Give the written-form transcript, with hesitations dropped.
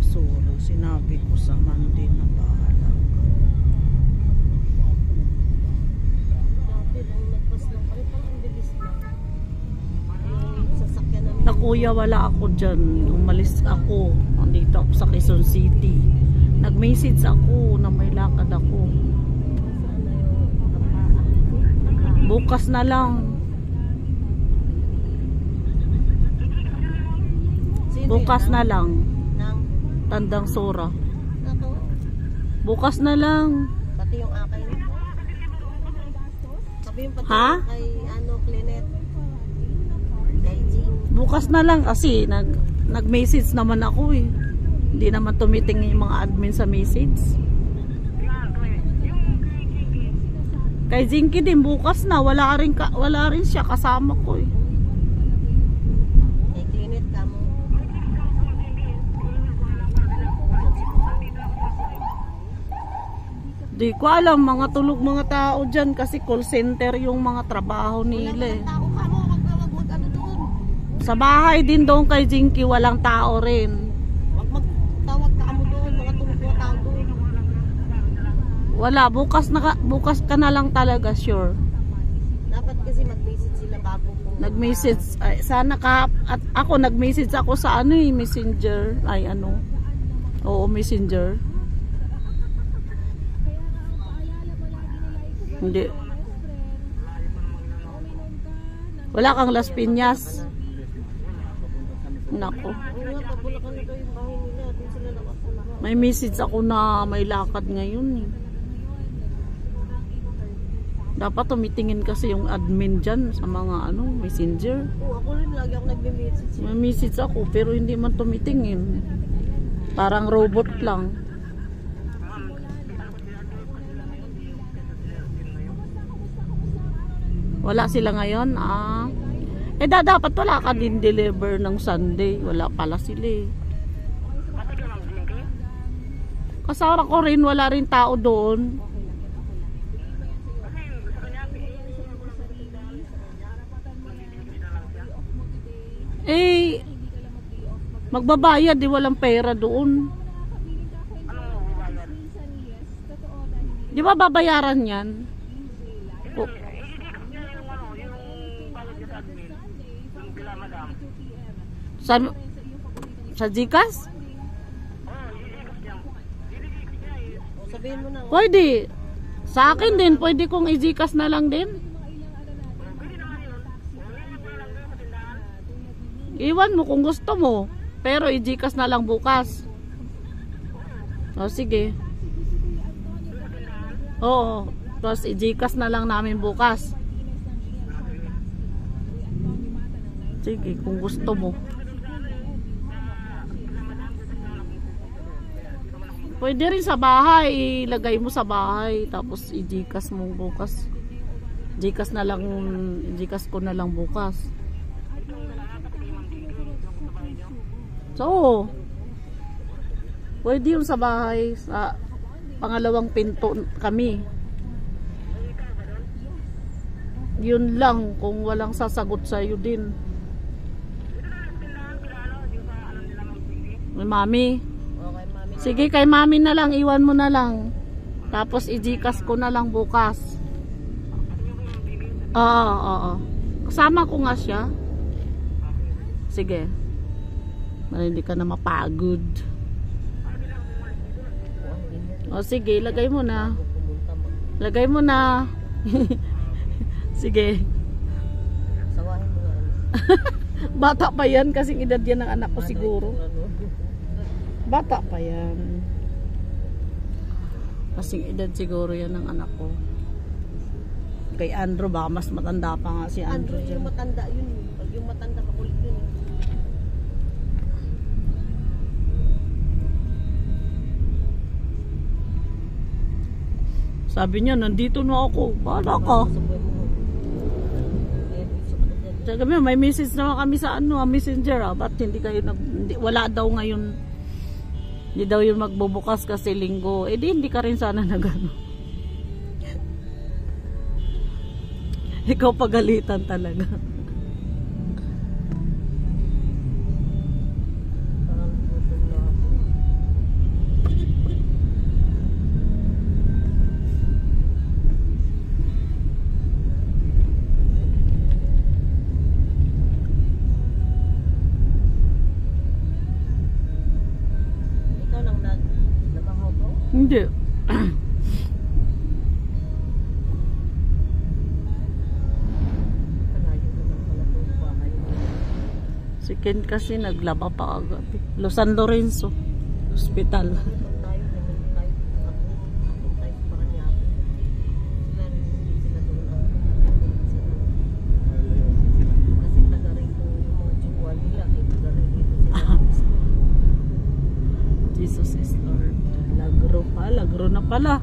basura. Sinabi ko sa Monday na bahala. Dati lang nagpas lang kami, parang ang bilis lang. Yung sasakyan namin. Na kuya, wala ako dyan. Umalis ako. Andito ako sa Quezon City. Nag-message ako na may lakad ako. Sana yung Bukas na lang. Sino Bukas yun? na lang. Nang Tandang Sora. Nako. Bukas na lang. Pati yung akin. Sabi yung pati Ha? yung kay Clinet. Kay Jing. Bukas na lang kasi nag-message naman ako eh. Hindi naman tumitingin yung mga admin sa message. Kay Jinky din bukas na, wala rin siya kasama ko eh. Kay Clinet ka mo. Di ko alam, mga tulog mga tao dyan kasi call center yung mga trabaho nila eh. Tao ka mo, wag ano doon. Sa bahay din doon kay Jinky walang tao rin. Wag magtawag ka mo doon, mga tulog mga tao doon. Wala, bukas ka na lang talaga, sure. Dapat kasi mag-message sila bago kung Nag-message, ay, sana ka, at ako nag-message ako sa messenger, oo, messenger. Hindi. Wala kang Las Piñas. Nako. oo nga, pabulakan na daw yung bahay nila, doon sila nakapula. May message ako na may lakad ngayon eh. Dapat tumitingin kasi yung admin dyan sa mga messenger. Oo, ako rin lagi ako nagme-message. May message ako pero hindi man tumitingin. Parang robot lang. Wala sila ngayon. Dapat wala ka din deliver ng Sunday. Wala pala sila eh. Kasama ko rin, wala rin tao doon. Magbabayad walang pera doon. Di ba babayaran yan? Sa Gcash? Sabihin mo na. Pwede. Sa akin din, pwede kong i-Gcash na lang din. Iwan mo kung gusto mo. Pero i-Gcash na lang bukas. O sige. Oo. Tapos i-Gcash na lang namin bukas. Sige, kung gusto mo. Pwede rin sa bahay. Ilagay mo sa bahay. Tapos i-Gcash mo bukas. Gcash na lang. Gcash ko na lang bukas. So, pwede yung sa bahay. Sa pangalawang pinto kami. Yun lang. Kung walang sasagot sa'yo din. May mami. Okay, mami. Sige, kay mami na lang. Iwan mo na lang. Tapos i-Gcash ko na lang bukas. Oo. Kasama ko nga siya. Sige. Para hindi ka na mapagod. O sige, lagay mo na. Lagay mo na. Sige. Sawahin mo yan. Bata pa yan kasing edad yan ng anak ko siguro. Bata pa yan. Kasing edad siguro yan ng anak ko. Kay Andrew ba? Mas matanda pa nga si Andrew dyan. Yung matanda yun. Pag yung matanda makulit yun. Sabi niya, nandito na ako. Bahala ka. Sabi may message naman kami sa messenger ba't hindi kayo wala daw ngayon, hindi daw yun magbubukas kasi linggo, hindi ka rin sana nagano. Ikaw pagalitan talaga. Hindi. Kalayo naman pala itong bahay. Si Ken kasi naglaba pa kagabi. Los San Lorenzo Hospital. Pag tayo, naman tayo. Ako tayo sa Paranaque. Sila rin, hindi sila doon ang kasi taga rito yung mga chukwa nila. Taga rito sila. Jesus is Lord. Lagro pa. Lagro na pala.